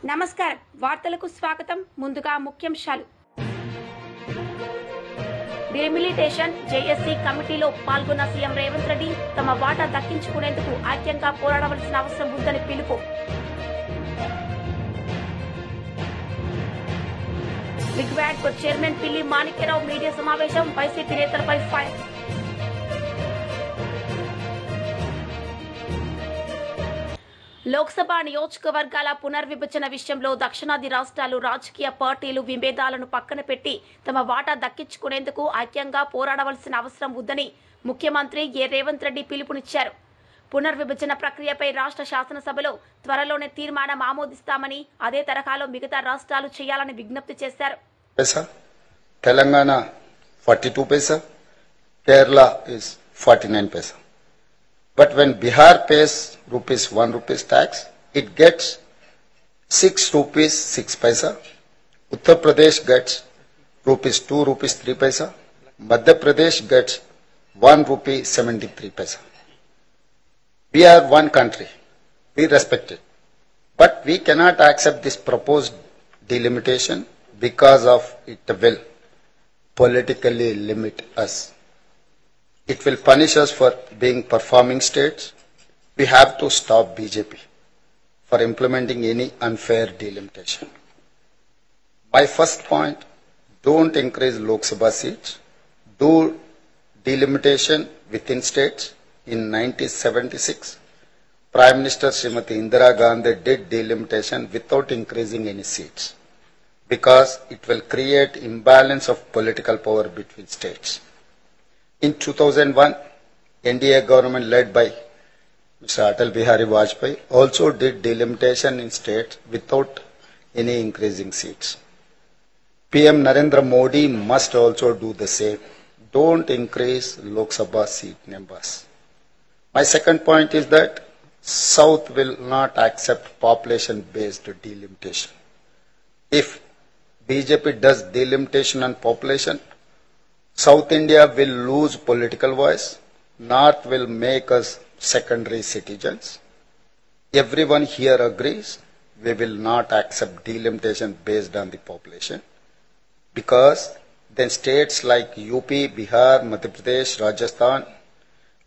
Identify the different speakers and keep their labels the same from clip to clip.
Speaker 1: నమస్కారం వార్తలకు స్వాగతం ముందుగా ముఖ్యాంశాలు డిలిమిటేషన్ జేఎస్సీ కమిటీలో పాల్గొన్న సీఎం రేవంత్ రెడ్డి తమ వాటా దక్కించుకునేందుకు ఐక్యంగా పోరాడవలసిన అవసరం ఉందని పిలుపు రిగ్వాడ్ చైర్మన్ పిల్లి మాణిక్యరావు మీడియా సమావేశం వైసీపీ నేతలపై ఫైర్ లోక్సభ నియోజకవర్గాల పునర్విభజన విషయంలో దక్షిణాది రాష్ట్రాలు రాజకీయ పార్టీలు విభేదాలను పక్కన పెట్టి తమ వాటా దక్కించుకునేందుకు ఐక్యంగా పోరాడవలసిన అవసరం ఉందని ముఖ్యమంత్రి రేవంత్ రెడ్డి పిలుపునిచ్చారు. పునర్విభజన ప్రక్రియపై రాష్ట్ర శాసనసభలో త్వరలోనే తీర్మానం ఆమోదిస్తామని అదే తరహాలో మిగతా రాష్ట్రాలు చేయాలని విజ్ఞప్తి చేశారు.
Speaker 2: Telangana 42 paisa, Kerala is 49 paisa. But when Bihar pays rupees 1 rupees tax, it gets 6 rupees 6 paisa. Uttar Pradesh gets rupees 2 rupees 3 paisa. Madhya Pradesh gets 1 rupee 73 paisa. We are one country. We respect it. But we cannot accept this proposed delimitation because of it will politically limit us. It will punish us for being performing states. We have to stop BJP for implementing any unfair delimitation. My first point, don't increase Lok Sabha seats. Do delimitation within states. In 1976, Prime Minister Srimati Indira Gandhi did delimitation without increasing any seats because it will create imbalance of political power between states. In 2001, NDA government led by Mr. Atal Bihari Vajpayee also did delimitation in states without any increasing seats. PM Narendra Modi must also do the same. Don't increase Lok Sabha seat numbers. My second point is that South will not accept population-based delimitation. If BJP does delimitation on population, South India will lose political voice. North will make us secondary citizens. Everyone here agrees we will not accept delimitation based on the population because then states like UP, Bihar, Madhya Pradesh, Rajasthan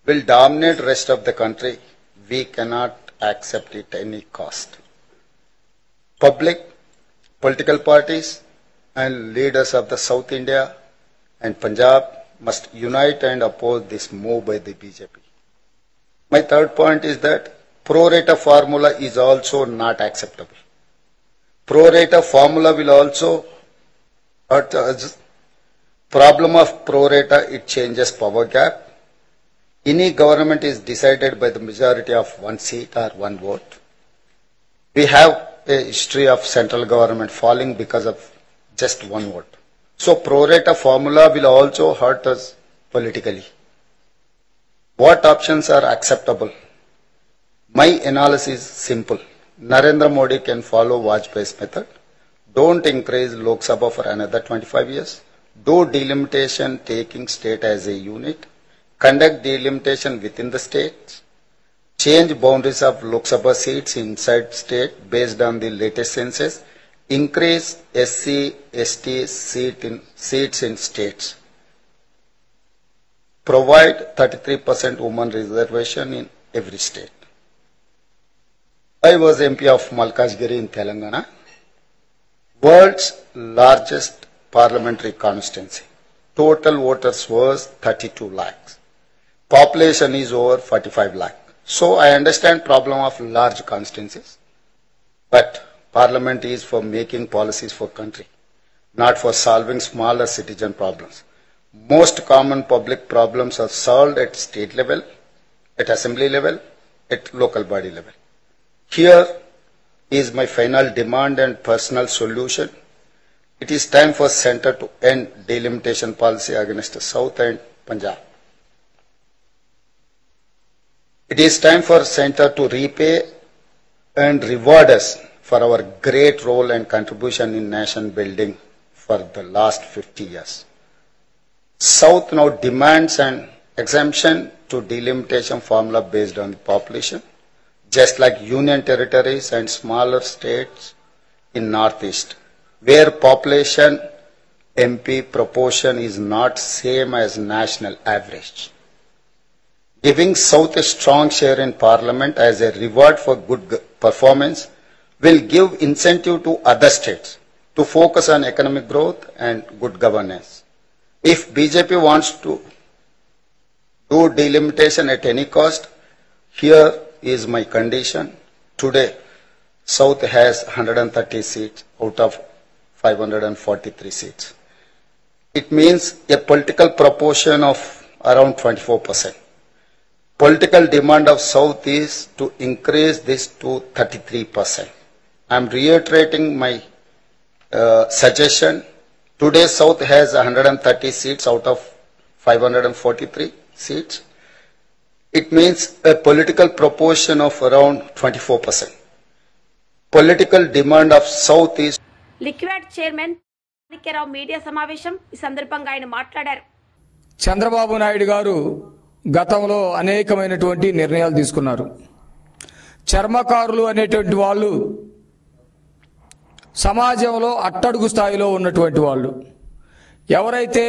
Speaker 2: will dominate rest of the country. We cannot accept it at any cost. Public, political parties and leaders of the South India and Punjab must unite and oppose this move by the BJP. My third point is that pro rata formula is also not acceptable. Pro rata formula will also hurt us. Problem of pro rata, it changes power gap. Any government is decided by the majority of one seat or one vote. We have a history of central government falling because of just one vote. So pro rata formula will also hurt us politically. What options are acceptable? My analysis is simple. Narendra Modi can follow Vajpayee's method. Don't increase Lok Sabha for another 25 years. Do delimitation taking state as a unit. Conduct delimitation within the states. Change boundaries of Lok Sabha seats inside state based on the latest census. Increase SC, ST seats in states. Provide 33% women reservation in every state. I was MP of Malkajgiri in Telangana, world's largest parliamentary constituency. Total voters was 32 lakhs. Population is over 45 lakh. So I understand problem of large constituencies, but Parliament is for making policies for country, not for solving smaller citizen problems. Most common public problems are solved at state level, at assembly level, at local body level. Here is my final demand and personal solution. It is time for Centre to end delimitation policy against the South and Punjab. It is time for Centre to repay and reward us for our great role and contribution in nation building for the last 50 years. South now demands an exemption to delimitation formula based on the population. Just like union territories and smaller states in Northeast, where population MP proportion is not same as national average. Giving South a strong share in Parliament as a reward for good performance will give incentive to other states to focus on economic growth and good governance. If BJP wants to do delimitation at any cost, here is my condition. Today, South has 130 seats out of 543 seats. It means a political proportion of around 24%. Political demand of South is to increase this to 33%. I am reiterating my suggestion. Today, South has 130 seats out of 543 seats. It means a political proportion of around 24%. Political demand of South is.
Speaker 1: Liquid chairman Manikya Rao media సమావేశం ఈ సందర్భంగా ఆయన మాట్లాడారు.
Speaker 3: చంద్రబాబు నాయుడు గారు గతంలో అనేకమైనటువంటి నిర్ణయాలు తీసుకున్నారు. చర్మకారులు అనేటువంటి వాళ్ళు సమాజంలో అట్టడుగు స్థాయిలో ఉన్నటువంటి వాళ్ళు. ఎవరైతే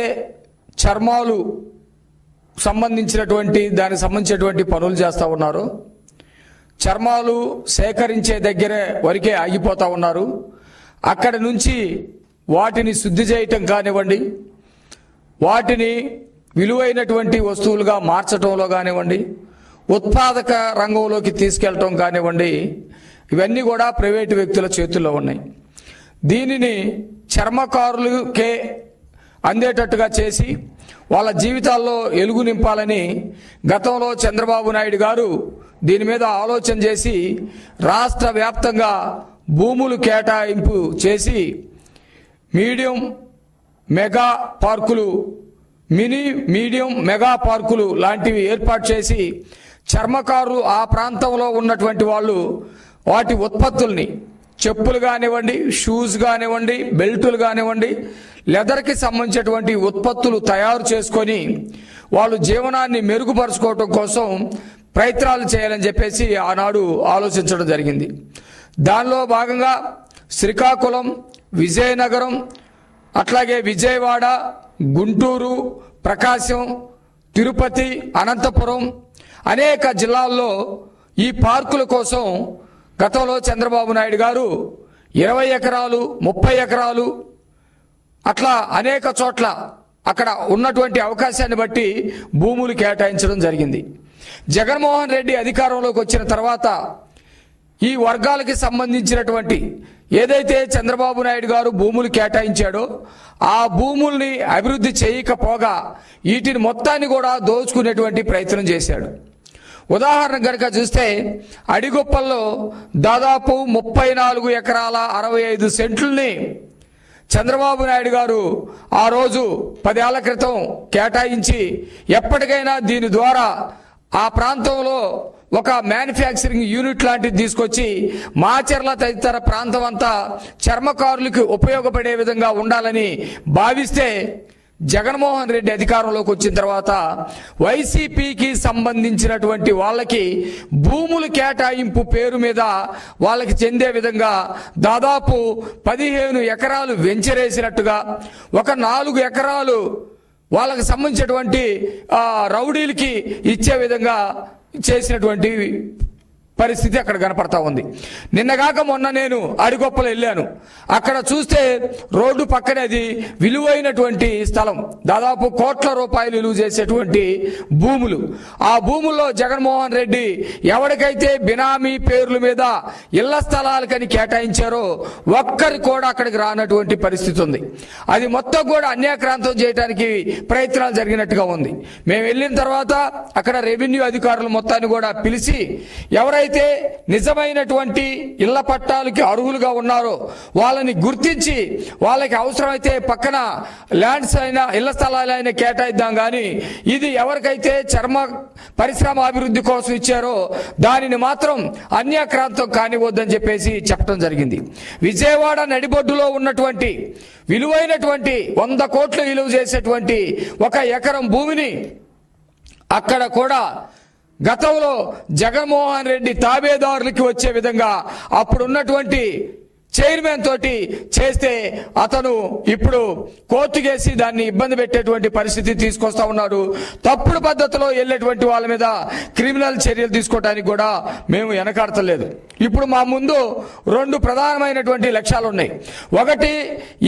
Speaker 3: చర్మాలు సంబంధించినటువంటి దానికి సంబంధించినటువంటి పనులు చేస్తూ ఉన్నారో, చర్మాలు సేకరించే దగ్గరే వరకే ఆగిపోతూ ఉన్నారు. అక్కడి నుంచి వాటిని శుద్ధి చేయటం కానివ్వండి, వాటిని విలువైనటువంటి వస్తువులుగా మార్చడంలో కానివ్వండి, ఉత్పాదక రంగంలోకి తీసుకెళ్లటం కానివ్వండి, ఇవన్నీ కూడా ప్రైవేటు వ్యక్తుల చేతుల్లో ఉన్నాయి. దీనిని చర్మకారులకే అందేటట్టుగా చేసి వాళ్ళ జీవితాల్లో వెలుగు నింపాలని గతంలో చంద్రబాబు నాయుడు గారు దీని మీద ఆలోచన చేసి రాష్ట్ర వ్యాప్తంగా భూములు కేటాయింపు చేసి మీడియం మెగా పార్కులు, మినీ మీడియం మెగా పార్కులు లాంటివి ఏర్పాటు చేసి చర్మకారులు ఆ ప్రాంతంలో ఉన్నటువంటి వాళ్ళు వాటి ఉత్పత్తుల్ని, చెప్పులు కానివ్వండి, షూస్ కానివ్వండి, బెల్టులు కానివ్వండి, లెదర్కి సంబంధించినటువంటి ఉత్పత్తులు తయారు చేసుకొని వాళ్ళు జీవనాన్ని మెరుగుపరుచుకోవటం కోసం ప్రయత్నాలు చేయాలని చెప్పేసి ఆనాడు ఆలోచించడం జరిగింది. దానిలో భాగంగా శ్రీకాకుళం, విజయనగరం, అట్లాగే విజయవాడ, గుంటూరు, ప్రకాశం, తిరుపతి, అనంతపురం అనేక జిల్లాల్లో ఈ పార్కుల కోసం గతంలో చంద్రబాబు నాయుడు గారు 20 ఎకరాలు, 30 ఎకరాలు అట్లా అనేక చోట్ల అక్కడ ఉన్నటువంటి అవకాశాన్ని బట్టి భూములు కేటాయించడం జరిగింది. జగన్మోహన్ రెడ్డి అధికారంలోకి వచ్చిన తర్వాత ఈ వర్గాలకి సంబంధించినటువంటి ఏదైతే చంద్రబాబు నాయుడు గారు భూములు కేటాయించాడో ఆ భూముల్ని అభివృద్ధి చేయకపోగా వీటిని మొత్తాన్ని కూడా దోచుకునేటువంటి ప్రయత్నం చేశాడు. ఉదాహరణ కనుక చూస్తే అడిగొప్పల్లో దాదాపు 34 ఎకరాల 65 సెంట్లని చంద్రబాబు నాయుడు గారు ఆ రోజు 10 ఏళ్ల క్రితం కేటాయించి ఎప్పటికైనా దీని ద్వారా ఆ ప్రాంతంలో ఒక మ్యానుఫ్యాక్చరింగ్ యూనిట్ లాంటిది తీసుకొచ్చి మాచర్ల తదితర ప్రాంతం అంతా చర్మకారులకు ఉపయోగపడే విధంగా ఉండాలని భావిస్తే జగన్మోహన్ రెడ్డి అధికారంలోకి వచ్చిన తర్వాత వైసీపీకి సంబంధించినటువంటి వాళ్ళకి భూములు కేటాయింపు పేరు మీద వాళ్ళకి చెందే విధంగా దాదాపు 15 ఎకరాలు వెంచరేసినట్టుగా, ఒక 4 ఎకరాలు వాళ్ళకి సంబంధించినటువంటి రౌడీలకి ఇచ్చే విధంగా చేసినటువంటి పరిస్థితి అక్కడ కనపడతా ఉంది. నిన్నగాక మొన్న నేను అడిగొప్పలు వెళ్ళాను. అక్కడ చూస్తే రోడ్డు పక్కనే అది విలువైనటువంటి స్థలం, దాదాపు కోట్ల రూపాయలు విలువ చేసేటువంటి భూములు. ఆ భూముల్లో జగన్మోహన్ రెడ్డి ఎవరికైతే బినామీ పేర్ల మీద ఇళ్ల స్థలాలకని కేటాయించారో ఒక్కరి కూడా అక్కడికి రానటువంటి పరిస్థితి ఉంది. అది మొత్తం కూడా అన్యాక్రాంతం చేయడానికి ప్రయత్నాలు జరిగినట్టుగా ఉంది. మేము వెళ్ళిన తర్వాత అక్కడ రెవెన్యూ అధికారులు మొత్తాన్ని కూడా పిలిచి ఎవరైతే నిజమైనటువంటి ఇళ్ల పట్టాలకి అర్హులుగా ఉన్నారో వాళ్ళని గుర్తించి వాళ్ళకి అవసరమైతే పక్కన ల్యాండ్స్ అయినా ఇళ్ల స్థలాలైనా కేటాయిద్దాం, కానీ ఇది ఎవరికైతే చర్మ పరిశ్రమ అభివృద్ధి కోసం ఇచ్చారో దానిని మాత్రం అన్యాక్రాంతం కానివద్దని చెప్పేసి చెప్పడం జరిగింది. విజయవాడ నడిబొడ్డులో ఉన్నటువంటి విలువైనటువంటి 100 కోట్లు విలువ చేసేటువంటి 1 ఎకరం భూమిని అక్కడ కూడా గతంలో జగన్మోహన్ రెడ్డి తాబేదారులకి వచ్చే విధంగా అప్పుడున్నటువంటి చైర్మన్ తోటి చేస్తే అతను ఇప్పుడు కోర్టు కేసి దాన్ని ఇబ్బంది పెట్టేటువంటి పరిస్థితి తీసుకొస్తా ఉన్నాడు. తప్పుడు పద్ధతిలో వెళ్ళేటువంటి వాళ్ళ మీద క్రిమినల్ చర్యలు తీసుకోవడానికి కూడా మేము వెనకాడతలేదు. ఇప్పుడు మా ముందు 2 ప్రధానమైనటువంటి లక్ష్యాలు ఉన్నాయి. ఒకటి,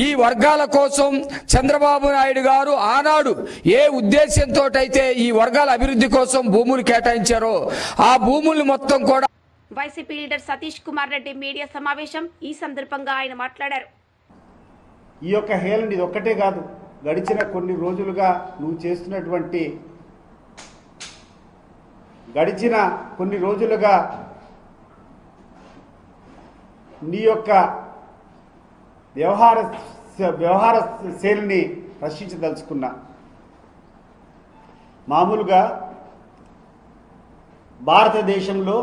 Speaker 3: ఈ వర్గాల కోసం చంద్రబాబు నాయుడు గారు ఆనాడు ఏ ఉద్దేశంతో అయితే ఈ వర్గాల అభివృద్ధి కోసం భూములు కేటాయించారో ఆ భూములు మొత్తం కూడా.
Speaker 1: YCP leader Satish Kumar Reddy media సమావేశం. ఈ సందర్భంగా ఆయన మాట్లాడారు.
Speaker 4: ఈ యొక్క హేళన ఇది ఒక్కటే కాదు, గడిచిన కొన్ని రోజులుగా నువ్వు చేస్తున్నటువంటి నీ యొక్క వ్యవహార శైలిని ప్రశ్నించదలుచుకున్నా. మామూలుగా భారతదేశంలో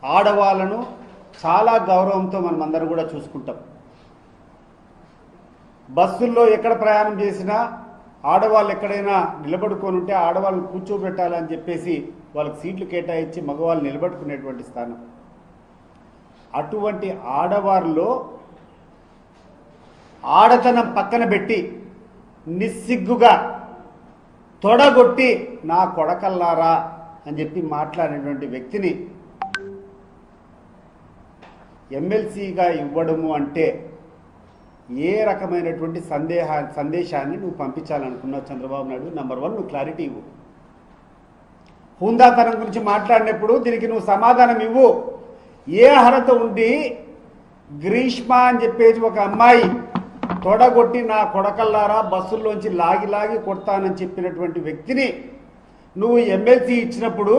Speaker 4: ఆడవాళ్ళను చాలా గౌరవంతో మనం అందరం కూడా చూసుకుంటాం. బస్సుల్లో ఎక్కడ ప్రయాణం చేసినా ఆడవాళ్ళు ఎక్కడైనా నిలబడుకొని ఉంటే ఆడవాళ్ళని కూర్చోబెట్టాలని చెప్పేసి వాళ్ళకి సీట్లు కేటాయించి మగవాళ్ళు నిలబడుకునేటువంటి స్థానం. అటువంటి ఆడవారిలో ఆడతనం పక్కన పెట్టి నిస్సిగ్గుగా తొడగొట్టి నా కొడకల్లారా అని చెప్పి మాట్లాడినటువంటి వ్యక్తిని ఎమ్మెల్సీగా ఇవ్వడము అంటే ఏ రకమైనటువంటి సందేశాన్ని నువ్వు పంపించాలనుకున్నావు చంద్రబాబు నాయుడు? నెంబర్ 1, నువ్వు క్లారిటీ ఇవ్వు. హుందాతనం గురించి మాట్లాడినప్పుడు దీనికి నువ్వు సమాధానం ఇవ్వు. ఏ అర్హత ఉండి గ్రీష్మ అని చెప్పేసి ఒక అమ్మాయి తొడగొట్టి నా కొడకల్లారా బస్సుల్లోంచి లాగి కొడతానని చెప్పినటువంటి వ్యక్తిని నువ్వు ఎమ్మెల్సీ ఇచ్చినప్పుడు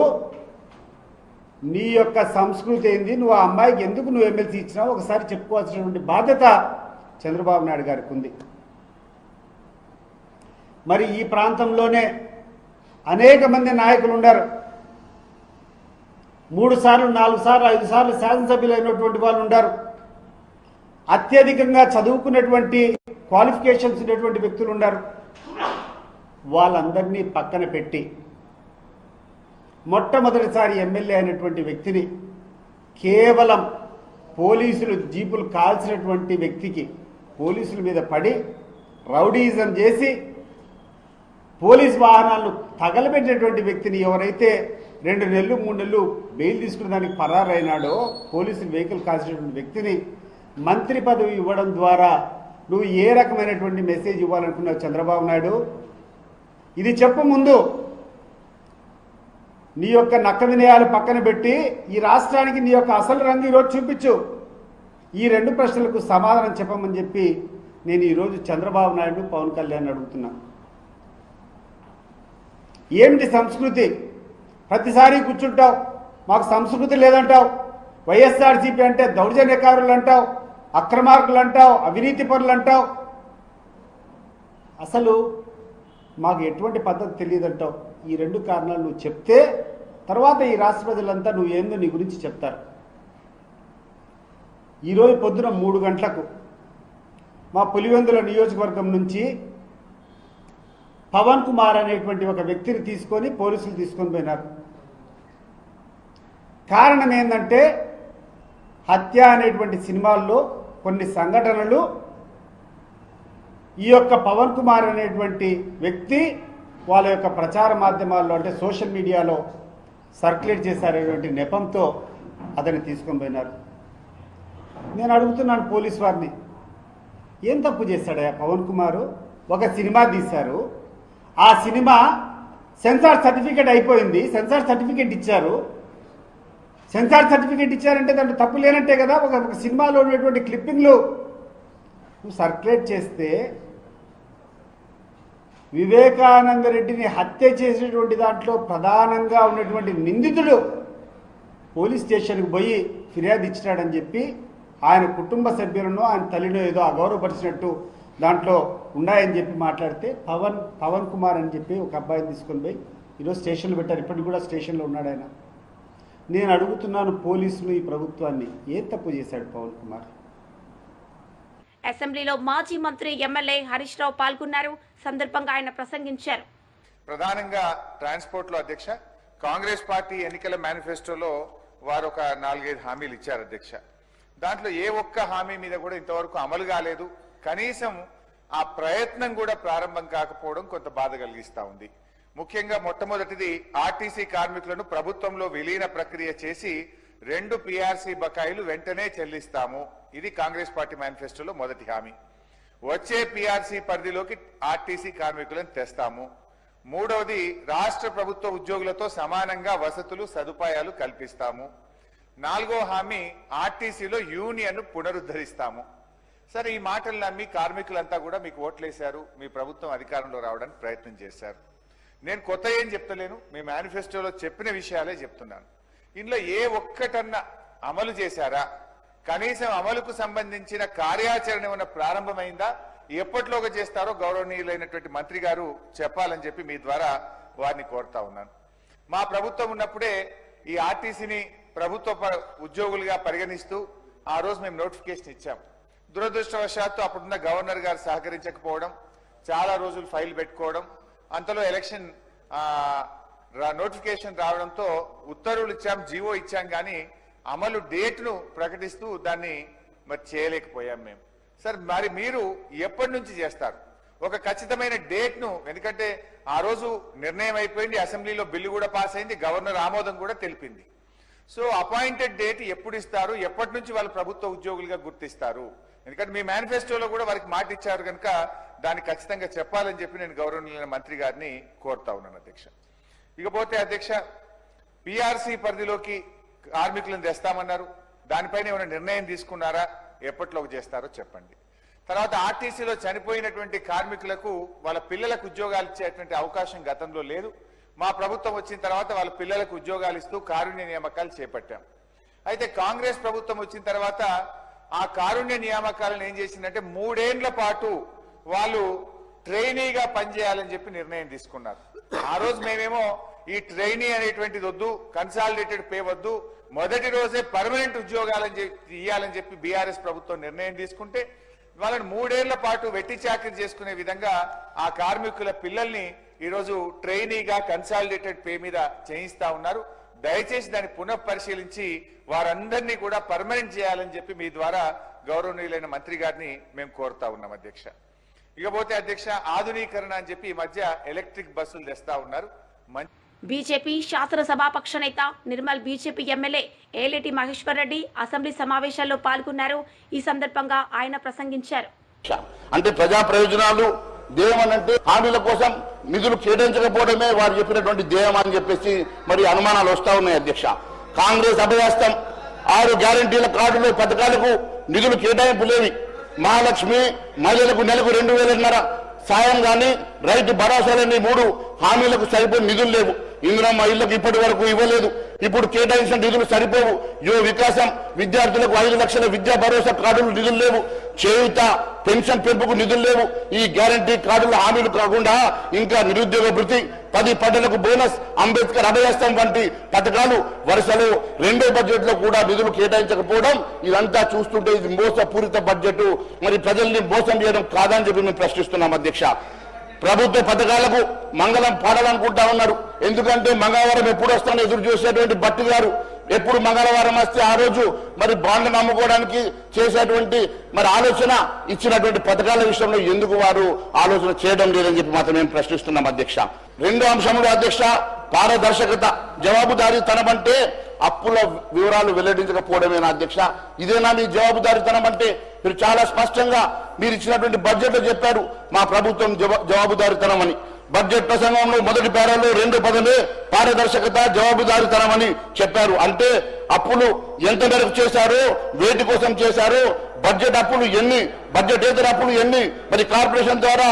Speaker 4: నీ యొక్క సంస్కృతి ఏంది? నువ్వు ఆ అమ్మాయికి ఎందుకు నువ్వు ఎమ్మెల్సీ ఇచ్చినావు ఒకసారి చెప్పుకోవాల్సినటువంటి బాధ్యత చంద్రబాబు నాయుడు గారికి ఉంది. మరి ఈ ప్రాంతంలోనే అనేక మంది నాయకులు ఉన్నారు. 3 సార్లు 4 సార్లు 5 సార్లు శాసనసభ్యులు అయినటువంటి వాళ్ళు ఉన్నారు. అత్యధికంగా చదువుకున్నటువంటి క్వాలిఫికేషన్స్ ఉన్నటువంటి వ్యక్తులు ఉన్నారు. వాళ్ళందరినీ పక్కన పెట్టి మొట్టమొదటిసారి ఎమ్మెల్యే అయినటువంటి వ్యక్తిని కేవలం పోలీసులు జీపులు కాల్చినటువంటి వ్యక్తికి పోలీసుల మీద పడి రౌడీయిజం చేసి పోలీస్ వాహనాలను తగలబెట్టినటువంటి వ్యక్తిని ఎవరైతే 2 నెలలు 3 నెలలు బెయిల్ తీసుకున్న దానికి పరారైనాడో పోలీసులు వెహికల్ కాల్చినటువంటి వ్యక్తిని మంత్రి పదవి ఇవ్వడం ద్వారా నువ్వు ఏ రకమైనటువంటి మెసేజ్ ఇవ్వాలనుకున్నావు చంద్రబాబు నాయుడు? ఇది చెప్పు ముందు. నీ యొక్క నక్క వినయాలు పక్కన పెట్టి ఈ రాష్ట్రానికి నీ యొక్క అసలు రంగు ఈరోజు చూపించు. ఈ 2 ప్రశ్నలకు సమాధానం చెప్పమని చెప్పి నేను ఈరోజు చంద్రబాబు నాయుడు పవన్ కళ్యాణ్ అడుగుతున్నా. ఏమిటి సంస్కృతి? ప్రతిసారి కూర్చుంటావు, మాకు సంస్కృతి లేదంటావు. వైఎస్ఆర్సీపీ అంటే దౌర్జన్యకారులు అంటావు, అక్రమార్కులు అంటావు, అవినీతి పరులు అంటావు. అసలు మాకు ఎటువంటి పద్ధతి తెలియదంటావు. ఈ 2 కారణాలు నువ్వు చెప్తే తర్వాత ఈ రాష్ట్ర ప్రజలంతా నువ్వు ఏందో నీ గురించి చెప్తారు. ఈరోజు పొద్దున 3 గంటలకు మా పులివెందుల నియోజకవర్గం నుంచి పవన్ కుమార్ అనేటువంటి ఒక వ్యక్తిని తీసుకొని పోలీసులు తీసుకొని పోయినారు. కారణం ఏంటంటే హత్య అనేటువంటి సినిమాల్లో కొన్ని సంఘటనలు ఈ యొక్క పవన్ కుమార్ అనేటువంటి వ్యక్తి వాళ్ళ యొక్క ప్రచార మాధ్యమాల్లో అంటే సోషల్ మీడియాలో సర్క్యులేట్ చేశారనేటువంటి నెపంతో అతన్ని తీసుకొని పోయినారు. నేను అడుగుతున్నాను పోలీసు వారిని, ఏం తప్పు చేశాడయ్యా పవన్ కుమారు? ఒక సినిమా తీశారు, ఆ సినిమా సెన్సార్ సర్టిఫికేట్ అయిపోయింది, సెన్సార్ సర్టిఫికేట్ ఇచ్చారు. సెన్సార్ సర్టిఫికేట్ ఇచ్చారంటే దాంట్లో తప్పు లేనట్టే కదా. ఒక సినిమాలో ఉన్నటువంటి క్లిప్పింగ్లు నువ్వు సర్క్యులేట్ చేస్తే వివేకానంద రెడ్డిని హత్య చేసినటువంటి దాంట్లో ప్రధానంగా ఉన్నటువంటి నిందితుడు పోలీస్ స్టేషన్కి పోయి ఫిర్యాదు ఇచ్చినాడని చెప్పి ఆయన కుటుంబ సభ్యులను ఆయన తల్లిలో ఏదో అగౌరవపరిచినట్టు దాంట్లో ఉన్నాయని చెప్పి మాట్లాడితే పవన్ కుమార్ అని చెప్పి ఒక అబ్బాయిని తీసుకొని పోయి ఈరోజు స్టేషన్లో పెట్టారు. ఇప్పటికి కూడా స్టేషన్లో ఉన్నాడు ఆయన. నేను అడుగుతున్నాను పోలీసులు, ఈ ప్రభుత్వాన్ని, ఏం తప్పు చేశాడు పవన్ కుమార్?
Speaker 1: అసెంబ్లీలో మాజీ మంత్రి ఎమ్మెల్యే హరీష్ రావు పాల్గొన్నారు. సందర్భంగా ఆయన ప్రసంగించారు.
Speaker 5: ప్రధానంగా ట్రాన్స్పోర్ట్ లో అధ్యక్ష, కాంగ్రెస్ పార్టీ ఎన్నికల మేనిఫెస్టోలో వారు ఒక 4-5 హామీలు ఇచ్చారు అధ్యక్ష. దాంట్లో ఏ ఒక్క హామీ మీద కూడా ఇంతవరకు అమలు కాలేదు. కనీసం ఆ ప్రయత్నం కూడా ప్రారంభం కాకపోవడం కొంత బాధ కలిగిస్తా ఉంది. ముఖ్యంగా మొట్టమొదటిది ఆర్టీసీ కార్మికులను ప్రభుత్వంలో విలీన ప్రక్రియ చేసి 2 పీఆర్సీ బకాయిలు వెంటనే చెల్లిస్తాము. ఇది కాంగ్రెస్ పార్టీ మేనిఫెస్టోలో మొదటి హామీ. వచ్చే పీఆర్సీ పరిధిలోకి ఆర్టీసీ కార్మికులను తెస్తాము. మూడవది రాష్ట్ర ప్రభుత్వ ఉద్యోగులతో సమానంగా వసతులు సదుపాయాలు కల్పిస్తాము. 4వ హామీ ఆర్టీసీలో యూనియన్ పునరుద్ధరిస్తాము. సరే, ఈ మాటలు నమ్మి కార్మికులంతా కూడా మీకు ఓట్లేశారు, మీ ప్రభుత్వం అధికారంలో రావడానికి ప్రయత్నం చేశారు. నేను కొత్త ఏం చెప్తలేను, మీ మేనిఫెస్టోలో చెప్పిన విషయాలే చెప్తున్నాను. ఇందులో ఏ ఒక్కటన్నా అమలు చేశారా? కనీసం అమలుకు సంబంధించిన కార్యాచరణ ఏమైనా ప్రారంభమైందా? ఎప్పటిలోగా చేస్తారో గౌరవనీయులైనటువంటి మంత్రి గారు చెప్పాలని చెప్పి మీ ద్వారా వారిని కోరుతా ఉన్నాను. మా ప్రభుత్వం ఉన్నప్పుడే ఈ ఆర్టీసీని ప్రభుత్వ ఉద్యోగులుగా పరిగణిస్తూ ఆ రోజు మేము నోటిఫికేషన్ ఇచ్చాం. దురదృష్టవశాత్తు అప్పుడున్న గవర్నర్ గారు సహకరించకపోవడం, చాలా రోజులు ఫైల్ పెట్టుకోవడం, అంతలో ఎలక్షన్ నోటిఫికేషన్ రావడంతో ఉత్తర్వులు ఇచ్చాం, జీవో ఇచ్చాం, కానీ అమలు డేట్ను ప్రకటిస్తూ దాన్ని మరి చేయలేకపోయాం మేము. సార్, మరి మీరు ఎప్పటి నుంచి చేస్తారు? ఒక ఖచ్చితమైన డేట్ను, ఎందుకంటే ఆ రోజు నిర్ణయం అయిపోయింది, అసెంబ్లీలో బిల్లు కూడా పాస్ అయింది, గవర్నర్ ఆమోదం కూడా తెలిపింది. సో అపాయింటెడ్ డేట్ ఎప్పుడు ఇస్తారు? ఎప్పటి నుంచి వాళ్ళు ప్రభుత్వ ఉద్యోగులుగా గుర్తిస్తారు? ఎందుకంటే మీ మేనిఫెస్టోలో కూడా వారికి మాట ఇచ్చారు కనుక దాన్ని ఖచ్చితంగా చెప్పాలని చెప్పి నేను గౌరవనీయులైన మంత్రి గారిని కోరుతా ఉన్నాను అధ్యక్ష. ఇకపోతే అధ్యక్ష, పీఆర్సీ పరిధిలోకి కార్మికులను తెస్తామన్నారు, దానిపైన ఏమైనా నిర్ణయం తీసుకున్నారా? ఎప్పటిలోకి చేస్తారో చెప్పండి. తర్వాత ఆర్టీసీలో చనిపోయినటువంటి కార్మికులకు వాళ్ళ పిల్లలకు ఉద్యోగాలు ఇచ్చేటువంటి అవకాశం గతంలో లేదు. మా ప్రభుత్వం వచ్చిన తర్వాత వాళ్ళ పిల్లలకు ఉద్యోగాలు ఇస్తూ కారుణ్య నియామకాలు చేపట్టాం. అయితే కాంగ్రెస్ ప్రభుత్వం వచ్చిన తర్వాత ఆ కారుణ్య నియామకాలను ఏం చేసిందంటే 3 ఏళ్ల పాటు వాళ్ళు ట్రైనీగా పనిచేయాలని చెప్పి నిర్ణయం తీసుకున్నారు. ఆ రోజు మేమేమో ఈ ట్రైనీ అనేటువంటిది వద్దు, కన్సాలిడేటెడ్ పే వద్దు, మొదటి రోజే పర్మనెంట్ ఉద్యోగాలని ఇవ్వాలని చెప్పి బీఆర్ఎస్ ప్రభుత్వం నిర్ణయం తీసుకుంటే వాళ్ళని 3 ఏళ్ల పాటు వెట్టి చాకరీ చేసుకునే విధంగా ఆ కార్మికుల పిల్లల్ని ఈరోజు ట్రైనీగా కన్సాలిడేటెడ్ పే మీద చేయిస్తా ఉన్నారు. దయచేసి దాన్ని పునఃపరిశీలించి వారందరినీ కూడా పర్మనెంట్ చేయాలని చెప్పి మీ ద్వారా గౌరవనీయులైన మంత్రి గారిని మేము కోరుతా ఉన్నాం అధ్యక్ష. ఇకపోతే అధ్యక్ష, ఆధునీకరణ అని చెప్పి ఈ మధ్య ఎలక్ట్రిక్ బస్సులు తెస్తా ఉన్నారు.
Speaker 1: బీజేపీ శాసనసభాపక్ష నేత Nirmal, BJP MLA Aleti Maheshwar Reddy assembly సమావేశాల్లో పాల్గొన్నారు. ఈ సందర్భంగా ఆయన ప్రసంగించారు.
Speaker 6: అంటే ప్రజా ప్రయోజనాలు ధ్యేయం అంటే హామీల కోసం నిధులు కేటాయించకపోవడమే వారు చెప్పినటువంటి ధ్యేయం అని చెప్పేసి మరి అనుమానాలు వస్తా ఉన్నాయి అధ్యక్ష. కాంగ్రెస్ అభయాస్తం 6 గ్యారంటీల కార్డులు పథకాలకు నిధులు కేటాయింపు లేవి. మహాలక్ష్మి మహిళలకు నెలకు 2,500 సాయం గాని, రైతు భరోసాలని 3 హామీలకు సరిపోయిన నిధులు లేవు. ఇందులో మహిళలకు ఇప్పటి వరకు ఇవ్వలేదు. ఇప్పుడు కేటాయించిన నిధులు సరిపోవు. యువ వికాసం విద్యార్థులకు 5 లక్షల విద్యా భరోసా కార్డులు నిధులు లేవు. చేయుత పెన్షన్ పెంపుకు నిధులు లేవు. ఈ గ్యారంటీ కార్డుల హామీలు కాకుండా ఇంకా నిరుద్యోగ భృతి, 10 పంటలకు బోనస్, అంబేద్కర్ అభయాస్తం వంటి పథకాలు వరుసలో 2వ బడ్జెట్ లో కూడా నిధులు కేటాయించకపోవడం, ఇదంతా చూస్తుంటే ఇది మోసపూరిత బడ్జెట్, మరి ప్రజల్ని మోసం చేయడం కాదని చెప్పి మేము ప్రశ్నిస్తున్నాం అధ్యక్ష. ప్రభుత్వ పథకాలకు మంగళం పాడాలనుకుంటా ఉన్నారు. ఎందుకంటే మంగళవారం ఎప్పుడు వస్తానో ఎదురు చూసేటువంటి భట్టి గారు ఎప్పుడు మంగళవారం వస్తే ఆ రోజు మరి బాండ్లను అమ్ముకోవడానికి చేసేటువంటి మరి ఆలోచన ఇచ్చినటువంటి పథకాల విషయంలో ఎందుకు వారు ఆలోచన చేయడం లేదని చెప్పి మాత్రం మేము ప్రశ్నిస్తున్నాం అధ్యక్ష. 2వ అంశంలో అధ్యక్ష, పారదర్శకత, జవాబుదారీతనం అంటే అప్పుల వివరాలు వెల్లడించకపోవడమేనా అధ్యక్ష? ఇదేనా మీ జవాబుదారీతనం అంటే? మీరు చాలా స్పష్టంగా మీరు ఇచ్చినటువంటి బడ్జెట్ లో చెప్పారు మా ప్రభుత్వం జవాబుదారీతనం అని. బడ్జెట్ ప్రసంగంలో మొదటి పేరాలో 2 పదమే పారదర్శకత, జవాబుదారీతనం అని చెప్పారు. అంటే అప్పులు ఎంత మేరకు చేశారో, వేటి కోసం చేశారో, బడ్జెట్ అప్పులు ఎన్ని, బడ్జెటేతర అప్పులు ఎన్ని, మరి కార్పొరేషన్ ద్వారా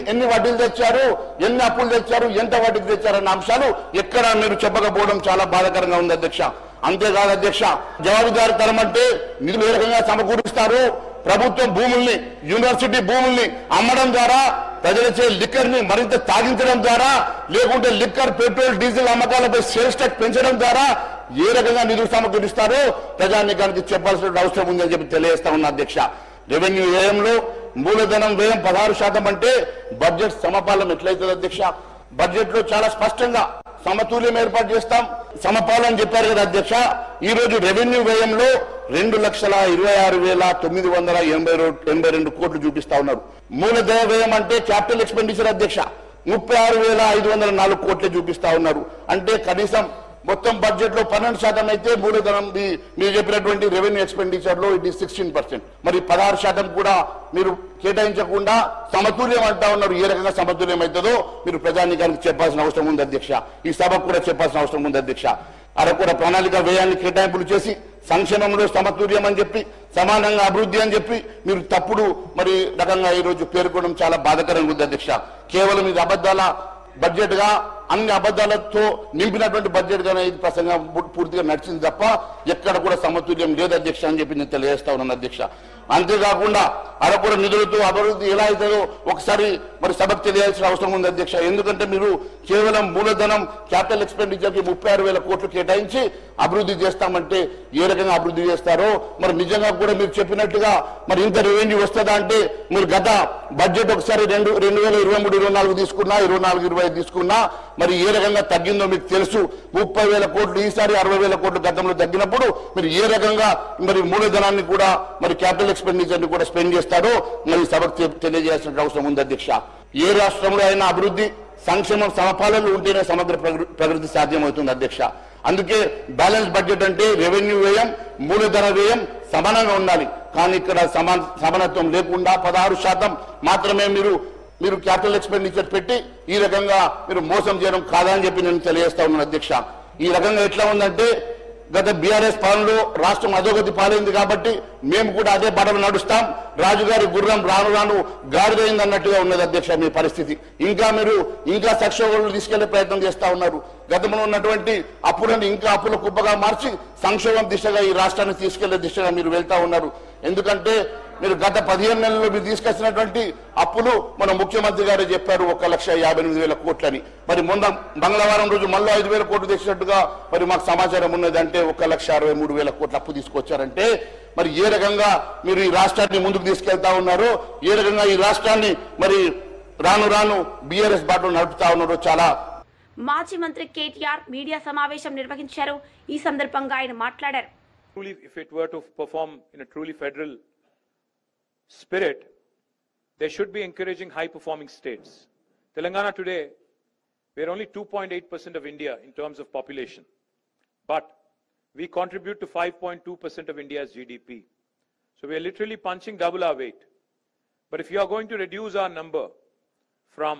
Speaker 6: ఎన్ని వడ్డీలు తెచ్చారు, ఎన్ని అప్పులు తెచ్చారు, ఎంత వడ్డీకి తెచ్చారన్న అంశాలు ఎక్కడ మీరు చెప్పకపోవడం చాలా బాధాకరంగా ఉంది అధ్యక్ష. అంతేకాదు అధ్యక్ష, జవాబుదారీతనం అంటే నిధులు ఏ రకంగా సమకూరుస్తారు? ప్రభుత్వం భూముల్ని, యూనివర్సిటీ భూముల్ని అమ్మడం ద్వారా, ప్రజలచే లిక్కర్ ని మరింత తాగించడం ద్వారా, లేకుంటే లిక్కర్, పెట్రోల్, డీజిల్ అమ్మకాలపై సేల్స్ ట్యాక్స్ పెంచడం ద్వారా ఏ రకంగా నిధులు సమకూరుస్తారో ప్రజానీకానికి చెప్పాల్సిన అవసరం ఉందని చెప్పి తెలియజేస్తా ఉన్నా అధ్యక్ష. రెవెన్యూ వ్యయంలో మూలధనం వ్యయం 16% అంటే బడ్జెట్ సమపాలన ఎట్లయితుంది అధ్యక్ష? బడ్జెట్ లో చాలా స్పష్టంగా సమతుల్యం ఏర్పాటు చేస్తాం, సమపాలన చెప్పారు కదా అధ్యక్ష. ఈ రోజు రెవెన్యూ వ్యయంలో 2,26,982 కోట్లు చూపిస్తా ఉన్నారు. మూలధన వ్యయం అంటే క్యాపిటల్ ఎక్స్పెండిచర్ అధ్యక్ష 36,504 కోట్లే చూపిస్తా ఉన్నారు. అంటే కనీసం మొత్తం బడ్జెట్ లో 12% అయితే మూలధనం మీరు చెప్పినటువంటి రెవెన్యూ ఎక్స్పెండిచర్ లో ఇది 16%. మరి 16% కూడా మీరు కేటాయించకుండా సమతుల్యం అంటా ఉన్నారు. ఏ రకంగా సమతుల్యం అవుతుందో మీరు ప్రజానీకానికి చెప్పాల్సిన అవసరం ఉంది అధ్యక్ష. ఈ సభకు కూడా చెప్పాల్సిన అవసరం ఉంది అధ్యక్ష. అరకొర ప్రణాళిక వ్యయాన్ని కేటాయింపులు చేసి సంక్షేమంలో సమతుల్యం అని చెప్పి సమానంగా అభివృద్ధి అని చెప్పి మీరు తప్పుడు మరి రకంగా ఈ రోజు పేర్కొనడం చాలా బాధాకరంగా ఉంది అధ్యక్ష. కేవలం ఇది అబద్ధాల బడ్జెట్ గా అన్ని అబద్ధాలతో నింపినటువంటి బడ్జెట్ గానే ఇది ప్రసంగం పూర్తిగా నడిచింది తప్ప ఎక్కడ కూడా సమతుల్యం లేదు అధ్యక్ష అని చెప్పి నేను తెలియజేస్తా ఉన్నాను అధ్యక్ష. అంతేకాకుండా అరకొర నిధులతో అభివృద్ధి ఎలా అవుతుందో ఒకసారి మరి సభకు తెలియాల్సిన అవసరం ఉంది అధ్యక్ష. ఎందుకంటే మీరు కేవలం మూలధనం క్యాపిటల్ ఎక్స్పెండిచర్ కి 36,000 కోట్లు కేటాయించి అభివృద్ధి చేస్తామంటే ఏ రకంగా అభివృద్ధి చేస్తారో మరి నిజంగా కూడా మీరు చెప్పినట్టుగా మరి ఇంత రెవెన్యూ వస్తుందా అంటే మీరు గత బడ్జెట్ ఒకసారి 2023-24 తీసుకున్నా 24-25 తీసుకున్నా మరి ఏ రకంగా తగ్గిందో మీకు తెలుసు. 30,000 కోట్లు ఈసారి 60,000 కోట్లు గతంలో తగ్గినప్పుడు మీరు ఏ రకంగా మరి మూలధనాన్ని కూడా మరి క్యాపిటల్ ఎక్స్పెండిచర్ ని కూడా స్పెండ్ చేస్తారో మరి సభకు తెలియజేయాల్సిన అవసరం ఉంది అధ్యక్ష. ఏ రాష్ట్రంలో అయినా అభివృద్ధి సంక్షేమం సమపాలనలు ఉంటేనే సమగ్ర ప్రగతి సాధ్యమవుతుంది అధ్యక్ష. అందుకే బ్యాలెన్స్ బడ్జెట్ అంటే రెవెన్యూ వ్యయం మూలధన వ్యయం సమానంగా ఉండాలి. కానీ ఇక్కడ సమానత్వం లేకుండా 16% మాత్రమే మీరు క్యాపిటల్ ఎక్స్పెండిచర్ పెట్టి ఈ రకంగా మీరు మోసం చేయడం కాదని చెప్పి నేను తెలియజేస్తా ఉన్నాను అధ్యక్ష. ఈ రకంగా ఎట్లా ఉందంటే గత బీఆర్ఎస్ పాలనలో రాష్ట్రం అధోగతి పాలైంది కాబట్టి మేము కూడా అదే బాటలో నడుస్తాం. రాజుగారి గుర్రం రాను రాను గాడిదైంది అన్నట్టుగా ఉన్నది అధ్యక్ష మీ పరిస్థితి. మీరు ఇంకా సంక్షోభంలో తీసుకెళ్లే ప్రయత్నం చేస్తా ఉన్నారు. గతంలో ఉన్నటువంటి అప్పులను ఇంకా అప్పుల కుప్పగా మార్చి సంక్షోభం దిశగా ఈ రాష్ట్రాన్ని తీసుకెళ్లే దిశగా మీరు వెళ్తా ఉన్నారు. ఎందుకంటే మీరు గత 15 నెలల్లో మీరు తీసుకొచ్చినటువంటి అప్పులు మన ముఖ్యమంత్రి గారు చెప్పారు 1,58,000 కోట్లని. మరి మొన్న మంగళవారం రోజు మళ్ళీ 5,000 కోట్లు తెచ్చినట్టుగా మరి మాకు సమాచారం ఉన్నది. అంటే 1,63,000 కోట్ల అప్పు తీసుకొచ్చారంటే మరి ఏ రకంగా మీరు ఈ రాష్ట్రాన్ని ముందుకు తీసుకెళ్తా ఉన్నారో ఏ రకంగా ఈ రాష్ట్రాన్ని మరి రాను రాను బీఆర్ఎస్ బాటలో నడుపుతా ఉన్నారో చాలా.
Speaker 1: మాజీ మంత్రి కేటీఆర్ మీడియా సమావేశం నిర్వహించారు. ఈ సందర్భంగా ఆయన మాట్లాడారు.
Speaker 7: If it were to perform in a truly federal spirit, they should be encouraging high-performing states. Telangana today, we are only 2.8% of India in terms of population, but we contribute to 5.2% of India's GDP. So we are literally punching double our weight. But if you are going to reduce our number from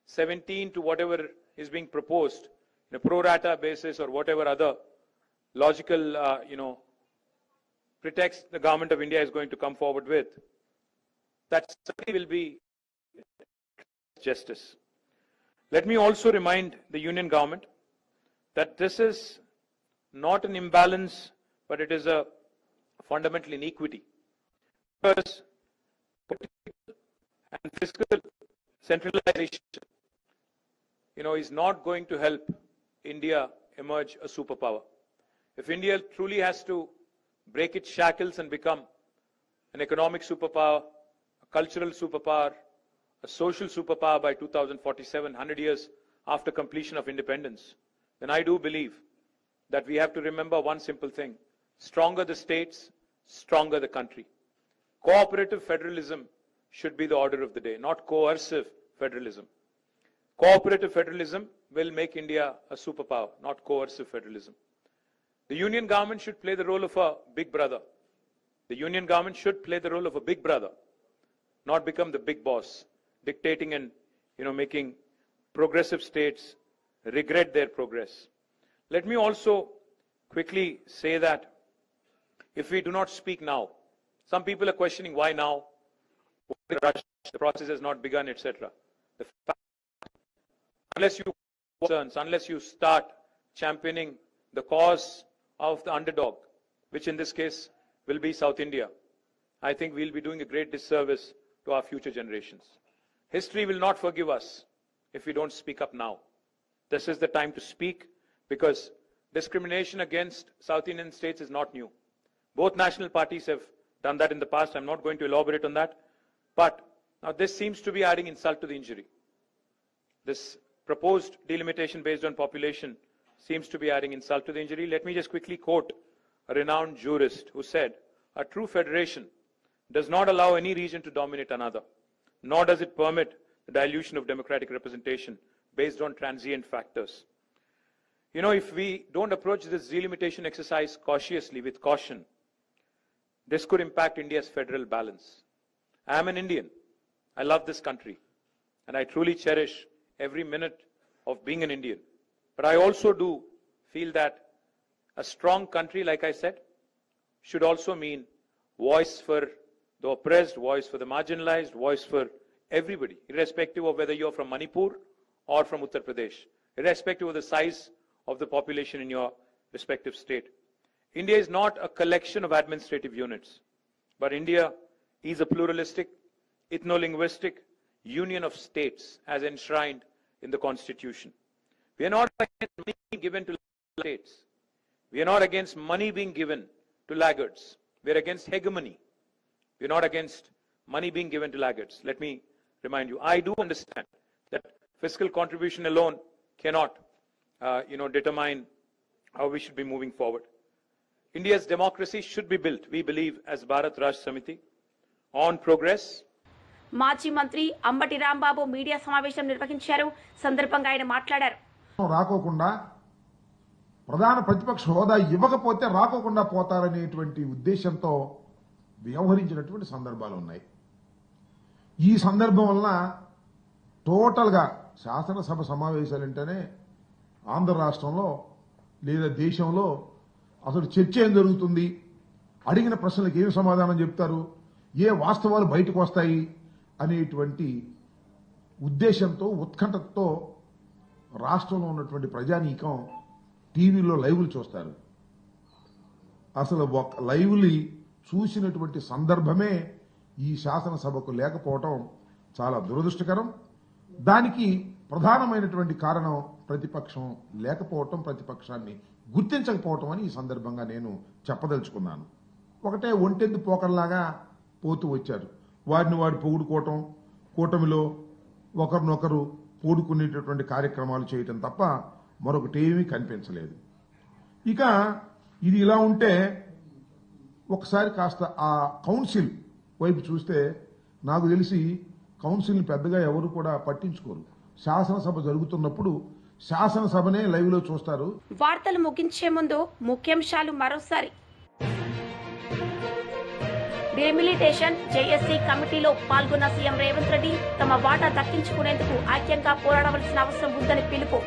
Speaker 7: 17 to whatever is being proposed in a pro rata basis or whatever other logical, pretext the government of India is going to come forward with, that certainly will be justice. Let me also remind the union government that this is not an imbalance, but it is a fundamental inequity. Because political and fiscal centralization, is not going to help India emerge a superpower. If India truly has to break its shackles and become an economic superpower, a cultural superpower, a social superpower by 2047, 100 years after completion of independence, then I do believe that we have to remember one simple thing: stronger the states, stronger the country. Cooperative federalism should be the order of the day, not coercive federalism. Cooperative federalism will make India a superpower, not coercive federalism. The union government should play the role of a big brother. The union government should play the role of a big brother, not become the big boss, dictating and making progressive states regret their progress. Let me also quickly say that if we do not speak now, some people are questioning why now, the process has not begun, etc. Unless you start championing the cause of the underdog, which in this case will be South India, I think we'll be doing a great disservice to our future generations. History will not forgive us if we don't speak up now. This is the time to speak, because discrimination against South Indian states is not new. Both national parties have done that in the past. I'm not going to elaborate on that. But now this seems to be adding insult to the injury. This proposed delimitation based on population seems to be adding insult to the injury. Let me just quickly quote a renowned jurist, who said, "A true federation does not allow any region to dominate another, nor does it permit the dilution of democratic representation based on transient factors." You know, if we don't approach this delimitation exercise cautiously, with caution, this could impact India's federal balance. I am an Indian. I love this country, and I truly cherish every minute of being an Indian. But I also do feel that a strong country, like I said, should also mean voice for the oppressed, voice for the marginalized, voice for everybody, irrespective of whether you're from Manipur or from Uttar Pradesh, irrespective of the size of the population in your respective state. India is not a collection of administrative units, but India is a pluralistic, ethno-linguistic union of states as enshrined in the Constitution. We are not against money being given to states. We are not against money being given to laggards. We are against hegemony. We are not against money being given to laggards. Let me remind you, I do understand that fiscal contribution alone cannot, determine how we should be moving forward. India's democracy should be built, we believe, as Bharat Rashtra Samiti, on progress.
Speaker 1: మాజీ మంత్రి Ambati Rambabu media సమావేశం నిర్వహించారు. సందర్భంగా ఆయన మాట్లాడారు.
Speaker 8: రాకోకుండా ప్రధాన ప్రతిపక్ష హోదా ఇవ్వకపోతే రాకోకుండా పోతారనేటువంటి ఉద్దేశంతో వ్యవహరించినటువంటి సందర్భాలు ఉన్నాయి. ఈ సందర్భం వలన టోటల్గా శాసనసభ సమావేశాలంటేనే ఆంధ్ర రాష్ట్రంలో లేదా దేశంలో అసలు చర్చ ఏం జరుగుతుంది, అడిగిన ప్రశ్నలకు ఏం సమాధానం చెప్తారు, ఏ వాస్తవాలు బయటకు వస్తాయి అనేటువంటి ఉద్దేశంతో ఉత్కంఠతో రాష్ట్రంలో ఉన్నటువంటి ప్రజానీకం టీవీలో లైవ్లు చూస్తారు. అసలు ఒక లైవ్ని చూసినటువంటి సందర్భమే ఈ శాసనసభకు లేకపోవటం చాలా దురదృష్టకరం. దానికి ప్రధానమైనటువంటి కారణం ప్రతిపక్షం లేకపోవటం, ప్రతిపక్షాన్ని గుర్తించకపోవటం అని ఈ సందర్భంగా నేను చెప్పదలుచుకున్నాను. ఒకటే ఒంటెందు పోకర్లాగా పోతూ వచ్చారు. వారిని వారు పొగుడుకోవటం, కూటమిలో ఒకరినొకరు పూడుకునేటటువంటి కార్యక్రమాలు చేయటం తప్ప మరొకటేమీ కనిపించలేదు. ఇక ఇది ఇలా ఉంటే ఒకసారి కాస్త ఆ కౌన్సిల్ వైపు చూస్తే నాకు తెలిసి కౌన్సిల్ని పెద్దగా ఎవరు కూడా పట్టించుకోరు. శాసనసభ జరుగుతున్నప్పుడు శాసనసభనే లైవ్ లో చూస్తారు.
Speaker 1: వార్తలు ముగించే ముందు ముఖ్యాంశాలు మరోసారి. డిమిలిటేషన్ జేఏసీ కమిటీలో పాల్గొన్న సీఎం రేవంత్ రెడ్డి తమ వాటా దక్కించుకునేందుకు ఐక్యంగా పోరాడవలసిన అవసరం ఉందని పిలుపు.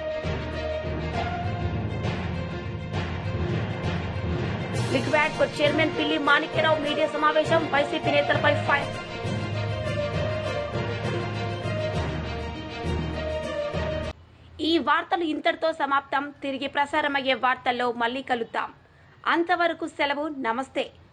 Speaker 1: లిక్విడ్ ఫర్ చైర్మన్ పిల్లి మాణిక్యరావు మీడియా సమావేశం, వైసీపీ నేతలపై ఫైర్. ఈ వార్తలు ఇంతటితో సమాప్తం. తిరిగి ప్రసారమయ్యే వార్తల్లో మళ్లీ కలుద్దాం. అంతవరకు సెలవు. నమస్తే.